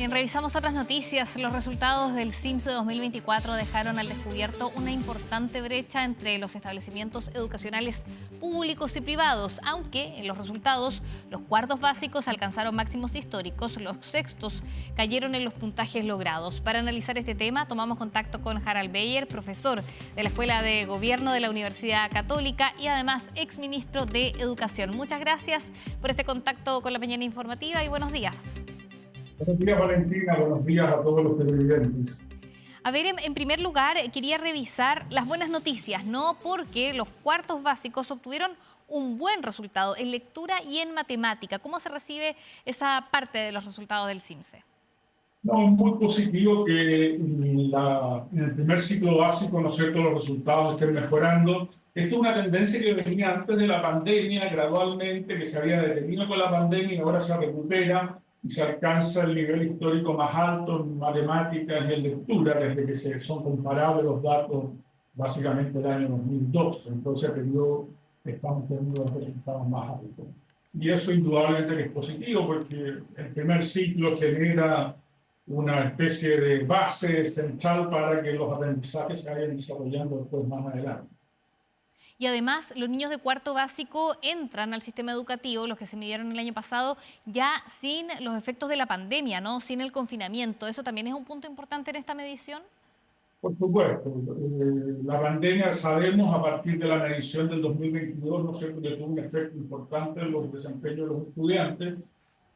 Bien, revisamos otras noticias. Los resultados del CIMSS 2024 dejaron al descubierto una importante brecha entre los establecimientos educacionales públicos y privados, aunque en los resultados los cuartos básicos alcanzaron máximos históricos, los sextos cayeron en los puntajes logrados. Para analizar este tema tomamos contacto con Harald Beyer, profesor de la Escuela de Gobierno de la Universidad Católica y además exministro de Educación. Muchas gracias por este contacto con la Mañana Informativa y buenos días. Buenos días, Valentina. Buenos días a todos los televidentes. A ver, en primer lugar, quería revisar las buenas noticias, ¿no? Porque los cuartos básicos obtuvieron un buen resultado en lectura y en matemática. ¿Cómo se recibe esa parte de los resultados del CIMSE? No, muy positivo que en el primer ciclo básico, ¿no es cierto?, los resultados estén mejorando. Esto es una tendencia que venía antes de la pandemia, gradualmente, que se había detenido con la pandemia y ahora se recupera y se alcanza el nivel histórico más alto en matemáticas y en lectura, desde que se son comparables los datos básicamente del año 2002. Entonces, estamos teniendo los resultados más altos. Y eso indudablemente que es positivo, porque el primer ciclo genera una especie de base central para que los aprendizajes se vayan desarrollando después más adelante. Y además, los niños de cuarto básico entran al sistema educativo, los que se midieron el año pasado, ya sin los efectos de la pandemia, ¿no? Sin el confinamiento. ¿Eso también es un punto importante en esta medición? Por supuesto. La pandemia, sabemos, a partir de la medición del 2022, ¿no es cierto?, que tuvo un efecto importante en los desempeños de los estudiantes.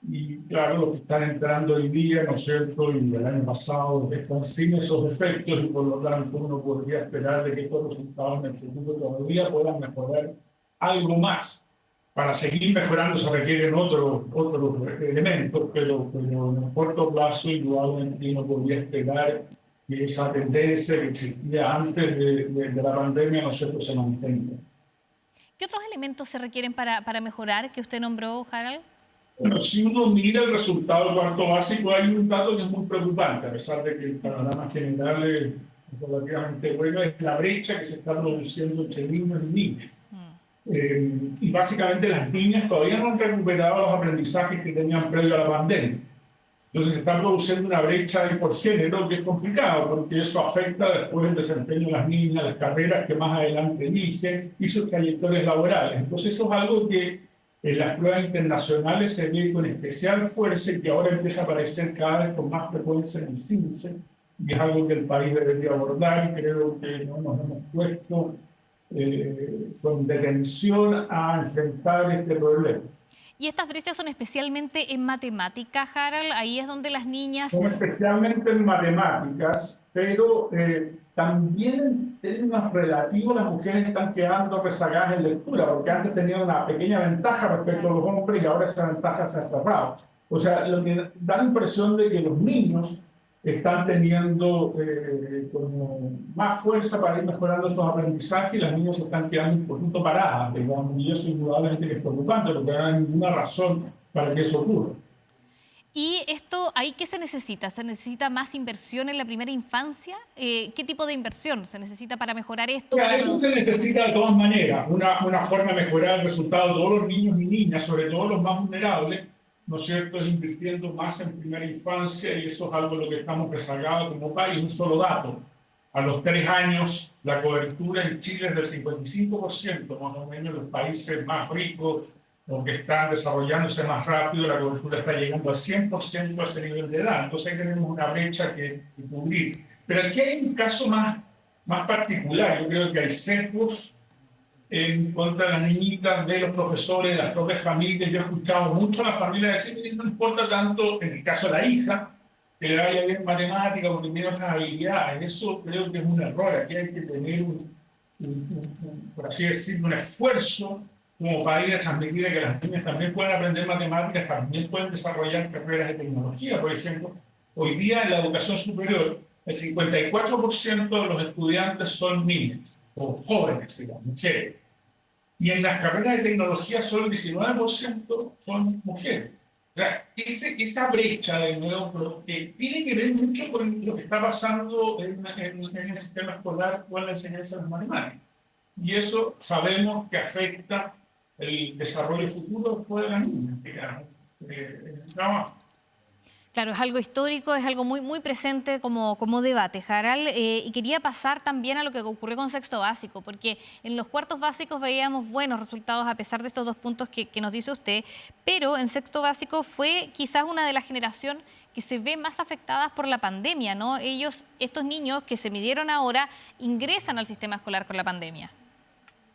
Y claro, los que están entrando hoy día, ¿no es cierto?, y el año pasado están sin esos efectos y por lo tanto uno podría esperar de que estos resultados en el futuro todavía puedan mejorar algo más. Para seguir mejorando se requieren otros elementos, pero en el corto plazo indudablemente uno podría esperar que esa tendencia que existía antes de la pandemia, ¿no es cierto?, se mantenga. ¿Qué otros elementos se requieren para mejorar que usted nombró, Harald? Bueno, si uno mira el resultado del cuarto básico, hay un dato que es muy preocupante, a pesar de que el panorama general es relativamente bueno, es la brecha que se está produciendo entre niños y niñas. Y básicamente las niñas todavía no han recuperado los aprendizajes que tenían previo a la pandemia. Entonces se está produciendo una brecha por género que es complicado, porque eso afecta después el desempeño de las niñas, las carreras que más adelante eligen y sus trayectorias laborales. Entonces eso es algo que en las pruebas internacionales se ve con especial fuerza y que ahora empieza a aparecer cada vez con más frecuencia en el CIMSE, y es algo que el país debería abordar y creo que no nos hemos puesto con detención a enfrentar este problema. Y estas brechas son especialmente en matemáticas, Harald, ahí es donde las niñas... Son especialmente en matemáticas, pero también en términos relativos las mujeres están quedando rezagadas en lectura, porque antes tenían una pequeña ventaja respecto a los hombres y ahora esa ventaja se ha cerrado. O sea, lo que da la impresión de que los niños están teniendo como más fuerza para ir mejorando sus aprendizajes y las niñas se están quedando un poquito paradas, digamos, y eso indudablemente es preocupante, porque no hay ninguna razón para que eso ocurra. ¿Y esto, ahí qué se necesita? ¿Se necesita más inversión en la primera infancia? ¿Qué tipo de inversión se necesita para mejorar esto? Esto se necesita de todas maneras, una forma de mejorar el resultado de todos los niños y niñas, sobre todo los más vulnerables, ¿no es cierto?, es invirtiendo más en primera infancia, y eso es algo en lo que estamos rezagados como país. Un solo dato: a los 3 años la cobertura en Chile es del 55%, más o menos. Los países más ricos o que están desarrollándose más rápido, la cobertura está llegando al 100% a ese nivel de edad. Entonces ahí tenemos una brecha que cubrir. Pero aquí hay un caso más particular. Yo creo que hay sesgos en contra de las niñitas, de los profesores, de las propias familias. Yo he escuchado mucho a la familia decir que no importa tanto, en el caso de la hija, que le vaya bien en matemática porque tiene otras habilidades. Eso creo que es un error. Aquí hay que tener, por así decirlo, un esfuerzo como país de transmitir que las niñas también pueden aprender matemáticas, también pueden desarrollar carreras de tecnología. Por ejemplo, hoy día en la educación superior, el 54% de los estudiantes son niñas, o jóvenes, digamos, mujeres. Y en las carreras de tecnología solo el 19% son mujeres. O sea, esa brecha, de nuevo, tiene que ver mucho con lo que está pasando en el sistema escolar o en la enseñanza de las matemáticas. Y eso sabemos que afecta el desarrollo futuro después de las niñas, digamos, en el trabajo. Claro, es algo histórico, es algo muy, muy presente como debate, Harald. Y quería pasar también a lo que ocurrió con sexto básico, porque en los cuartos básicos veíamos buenos resultados a pesar de estos 2 puntos que nos dice usted, pero en sexto básico fue quizás una de las generaciones que se ve más afectadas por la pandemia, ¿no? Estos niños que se midieron ahora, ingresan al sistema escolar con la pandemia.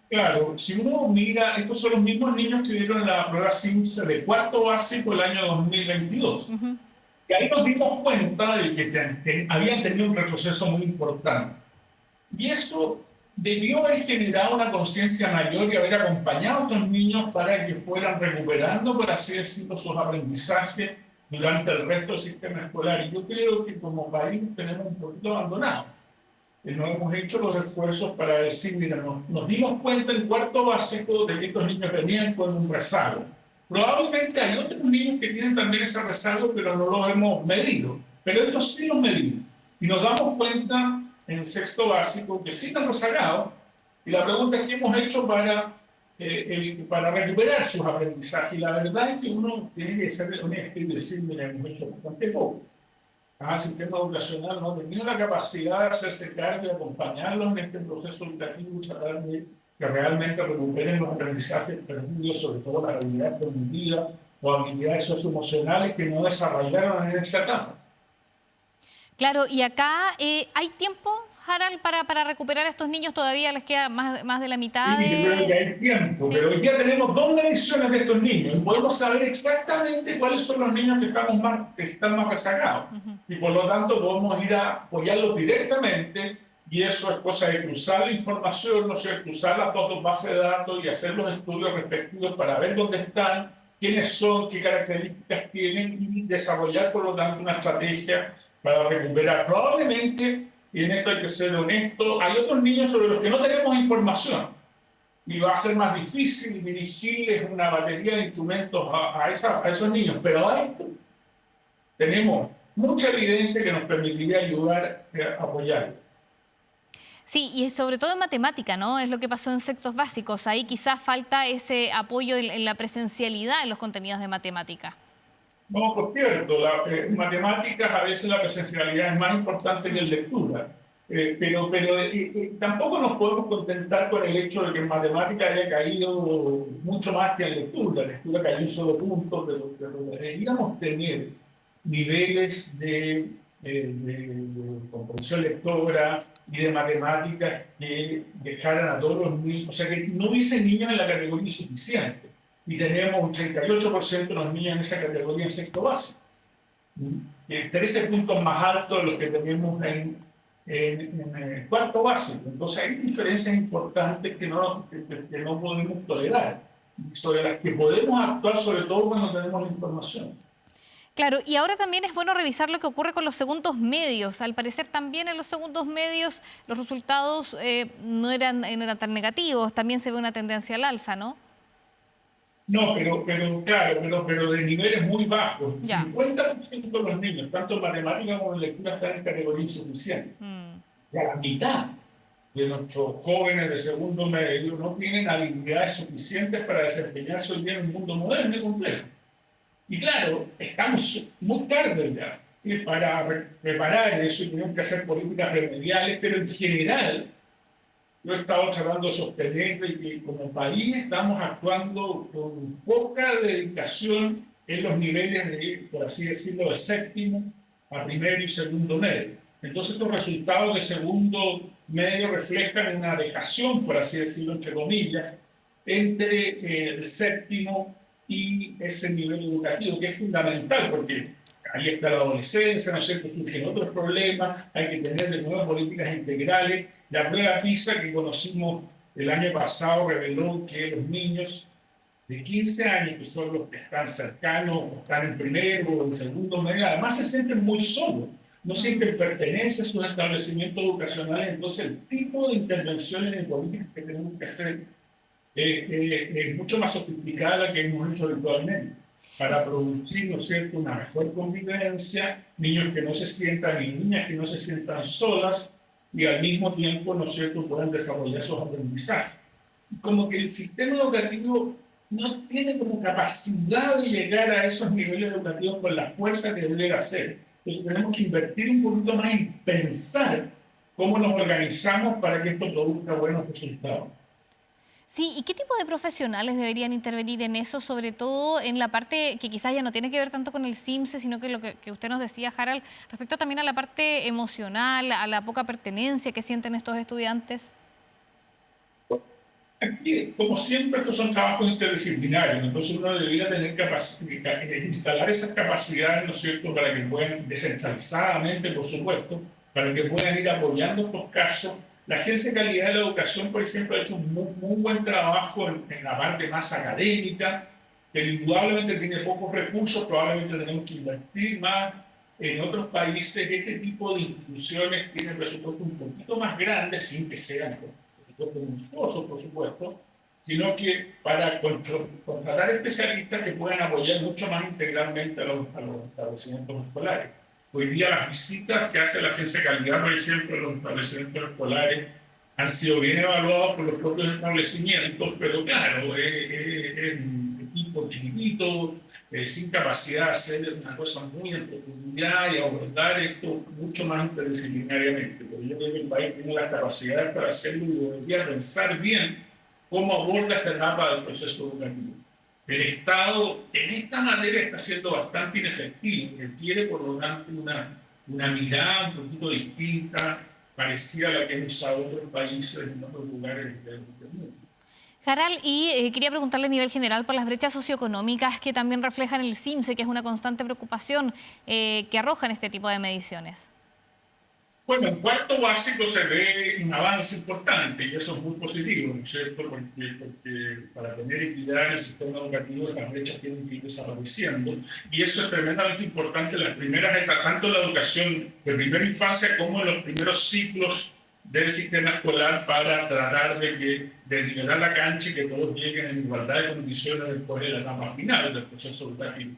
Claro, si uno mira, estos son los mismos niños que dieron la prueba SIMS de cuarto básico el año 2022. Y ahí nos dimos cuenta de que habían tenido un retroceso muy importante. Y eso debió haber generado una conciencia mayor y haber acompañado a estos niños para que fueran recuperando, por así decirlo, sus aprendizajes durante el resto del sistema escolar. Y yo creo que como país tenemos un poquito abandonado. No hemos hecho los esfuerzos para decir, mira, nos dimos cuenta en cuarto básico de que estos niños venían con un rezago. Probablemente hay otros niños que tienen también ese rezago, pero no lo hemos medido. Pero estos sí los medimos. Y nos damos cuenta en sexto básico que sí están rezagados. Y la pregunta es qué hemos hecho para recuperar sus aprendizajes. Y la verdad es que uno tiene que ser honesto y decir, mira, hemos hecho bastante poco. El sistema educacional no ha tenido la capacidad de hacerse cargo y acompañarlos en este proceso educativo y tratar de que realmente recuperen los aprendizajes perdidos, sobre todo la habilidad cognitiva o habilidades socioemocionales que no desarrollaron en esa etapa. Claro, y acá hay tiempo, Harald, para recuperar a estos niños. Todavía les queda más de la mitad Sí, yo creo que hay tiempo, Sí. pero hoy día tenemos 2 mediciones de estos niños y podemos saber exactamente cuáles son los niños que están más rezagados. Y por lo tanto podemos ir a apoyarlos directamente y eso es cosa de cruzar la información, no sé, cruzar las dos bases de datos y hacer los estudios respectivos para ver dónde están, quiénes son, qué características tienen y desarrollar por lo tanto una estrategia para recuperar. Probablemente, y en esto hay que ser honesto, hay otros niños sobre los que no tenemos información y va a ser más difícil dirigirles una batería de instrumentos a esos niños, pero a esto tenemos mucha evidencia que nos permitiría ayudar a apoyarlos. Sí, y sobre todo en matemática, ¿no? Es lo que pasó en sextos básicos. Ahí quizás falta ese apoyo en la presencialidad en los contenidos de matemática. No, por cierto, en matemáticas a veces la presencialidad es más importante que en lectura, pero tampoco nos podemos contentar con el hecho de que en matemáticas haya caído mucho más que en lectura. En lectura cayó un solo punto, pero deberíamos tener niveles de comprensión lectora y de matemáticas que dejaran a todos los niños, o sea, que no hubiesen niños en la categoría insuficiente. Y tenemos un 38% de los niños en esa categoría en sexto básico. 13 puntos más altos de los que tenemos en cuarto básico. Entonces hay diferencias importantes que no podemos tolerar, sobre las que podemos actuar sobre todo cuando tenemos la información. Claro, y ahora también es bueno revisar lo que ocurre con los segundos medios. Al parecer también en los segundos medios los resultados no eran tan negativos, también se ve una tendencia al alza, ¿no? No, pero de niveles muy bajos. Ya. 50% de los niños, tanto en matemáticas como en lectura, están en categoría insuficiente. Ya la mitad de nuestros jóvenes de segundo medio no tienen habilidades suficientes para desempeñarse hoy día en un mundo moderno y complejo. Y claro, estamos muy tarde ya para preparar eso y tenemos que hacer políticas remediales, pero en general yo he estado tratando de sostener que como país estamos actuando con poca dedicación en los niveles de, por así decirlo, de séptimo a primero y segundo medio. Entonces estos resultados de segundo medio reflejan una dejación, por así decirlo, entre comillas, entre el séptimo y ese nivel educativo, que es fundamental porque ahí está la adolescencia, ¿no es cierto? Surgen otros problemas, hay que tener de nuevo políticas integrales. La prueba PISA que conocimos el año pasado reveló que los niños de 15 años, que son los que están cercanos, o están en primero o en segundo medio, además se sienten muy solos, no sienten pertenencia a sus establecimientos educacionales. Entonces el tipo de intervenciones y políticas que tenemos que hacer es mucho más sofisticada que hemos hecho habitualmente, para producir, ¿no es cierto?, una mejor convivencia, niños que no se sientan y niñas que no se sientan solas y al mismo tiempo, ¿no es cierto?, puedan desarrollar sus aprendizajes. Como que el sistema educativo no tiene como capacidad de llegar a esos niveles educativos con la fuerza que debería hacer. Entonces tenemos que invertir un poquito más en pensar cómo nos organizamos para que esto produzca buenos resultados. Sí, ¿y qué tipo de profesionales deberían intervenir en eso, sobre todo en la parte que quizás ya no tiene que ver tanto con el CIMSE, sino que lo que usted nos decía, Harald, respecto también a la parte emocional, a la poca pertenencia que sienten estos estudiantes? Aquí, como siempre, estos son trabajos interdisciplinarios, entonces uno debería tener instalar esas capacidades, ¿no es cierto?, para que puedan, descentralizadamente, por supuesto, para que puedan ir apoyando estos casos. La Agencia de Calidad de la Educación, por ejemplo, ha hecho un muy buen trabajo en la parte más académica, que indudablemente tiene pocos recursos, probablemente tenemos que invertir más. En otros países, este tipo de instituciones tienen presupuestos un poquito más grandes, sin que sean monstruosos, por supuesto, sino que para contratar especialistas que puedan apoyar mucho más integralmente a los establecimientos escolares. Hoy día las visitas que hace la Agencia de Calidad, por ejemplo, en los establecimientos escolares, han sido bien evaluados por los propios establecimientos, pero claro, es un equipo chiquitito, sin capacidad de hacer una cosa muy en profundidad y abordar esto mucho más interdisciplinariamente. Porque yo creo que el país tiene las capacidades para hacerlo y debería pensar bien cómo aborda esta etapa del proceso educativo. El Estado en esta materia está siendo bastante inefectivo, requiere por lo tanto una mirada un poquito distinta, parecida a la que han usado otros países en otros lugares del mundo. Harald, y quería preguntarle a nivel general por las brechas socioeconómicas que también reflejan el CIMSE, que es una constante preocupación que arrojan este tipo de mediciones. Bueno, en cuarto básico se ve un avance importante y eso es muy positivo, ¿no es cierto? Porque para tener equidad en el sistema educativo las brechas tienen que ir desapareciendo y eso es tremendamente importante en las primeras etapas, tanto en la educación de primera infancia como en los primeros ciclos del sistema escolar para tratar de nivelar la cancha y que todos lleguen en igualdad de condiciones después de la etapa final del proceso educativo.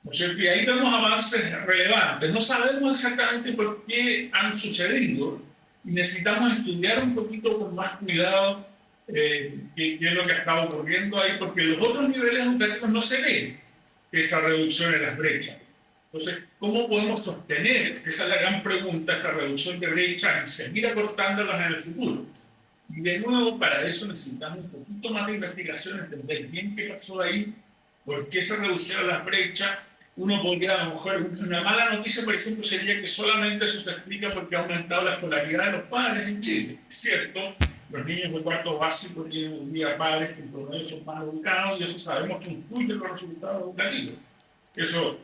¿No es cierto? Y ahí vemos avances relevantes. No sabemos exactamente por qué han sucedido y necesitamos estudiar un poquito con más cuidado qué es lo que está ocurriendo ahí, porque en los otros niveles educativos no se ve esa reducción en las brechas. Entonces, ¿cómo podemos sostener, esa es la gran pregunta, esta reducción de brechas y seguir acortándolas en el futuro? Y de nuevo, para eso necesitamos un poquito más de investigación, entender bien qué pasó ahí, por qué se redujeron las brechas. Uno podría, a lo mejor, una mala noticia, por ejemplo, sería que solamente eso se explica porque ha aumentado la escolaridad de los padres en Chile. Es cierto, los niños de cuarto básico tienen un día padres que en promedio son más educados y eso sabemos que influye en los resultados educativos. Eso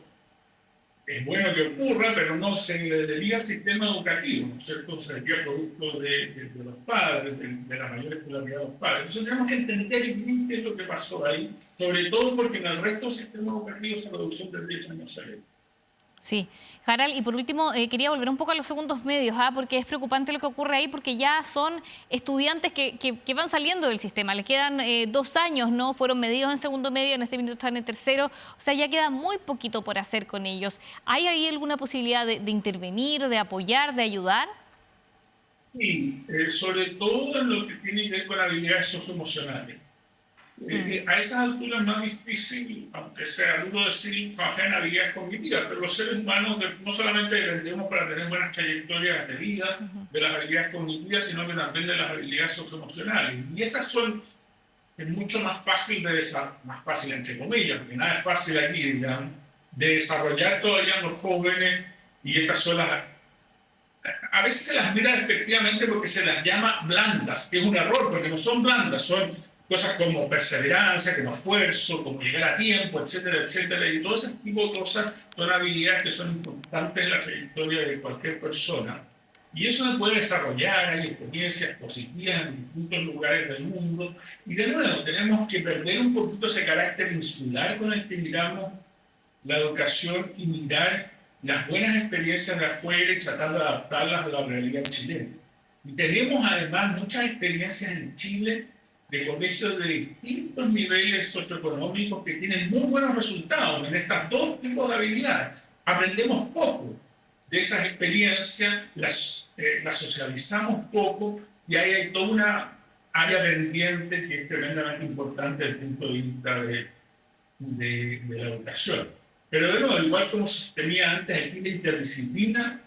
es bueno que ocurra, pero no se le debía al sistema educativo, ¿no es cierto? Sería producto de los padres, de la mayor escolaridad de los padres. Entonces tenemos que entender bien qué es lo que pasó ahí, sobre todo porque en el resto del sistema educativo esa reducción de brechas no se ve. Sí. Harald, y por último, quería volver un poco a los segundos medios, porque es preocupante lo que ocurre ahí, porque ya son estudiantes que van saliendo del sistema. Les quedan 2 años, ¿no? Fueron medidos en segundo medio, en este minuto están en tercero. O sea, ya queda muy poquito por hacer con ellos. ¿Hay ahí alguna posibilidad de intervenir, de apoyar, de ayudar? Sí, sobre todo en lo que tiene que ver con habilidades socioemocionales. A esas alturas es más difícil, aunque sea duro decir, trabajar en habilidades cognitivas, pero los seres humanos no solamente dependemos para tener buenas trayectorias de vida de las habilidades cognitivas, sino que también de las habilidades socioemocionales. Y esas son es mucho más fácil más fácil entre comillas, porque nada es fácil aquí, digamos, de desarrollar todavía en los jóvenes, y estas son a veces se las mira despectivamente porque se las llama blandas, que es un error, porque no son blandas, son cosas como perseverancia, como esfuerzo, como llegar a tiempo, etcétera, etcétera, y todo ese tipo de cosas son habilidades que son importantes en la trayectoria de cualquier persona. Y eso se puede desarrollar, hay experiencias positivas en distintos lugares del mundo, y de nuevo tenemos que perder un poquito ese carácter insular con el que miramos la educación y mirar las buenas experiencias de afuera y tratar de adaptarlas a la realidad chilena. Y tenemos además muchas experiencias en Chile de colegios de distintos niveles socioeconómicos que tienen muy buenos resultados en estas dos tipos de habilidades. Aprendemos poco de esas experiencias, las socializamos poco y ahí hay toda área pendiente que es tremendamente importante desde el punto de vista de la educación. Pero de nuevo, igual como se tenía antes aquí la interdisciplina,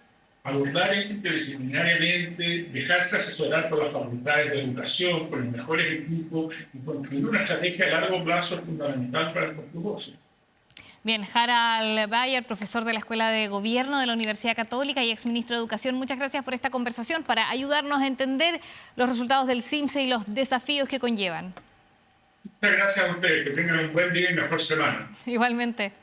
abordar esto interdisciplinariamente, dejarse asesorar por las facultades de educación, por los mejores equipos y construir una estrategia a largo plazo es fundamental para estos propósitos. Bien, Harald Bayer, profesor de la Escuela de Gobierno de la Universidad Católica y exministro de Educación, muchas gracias por esta conversación para ayudarnos a entender los resultados del CIMSE y los desafíos que conllevan. Muchas gracias a ustedes, que tengan un buen día y mejor semana. Igualmente.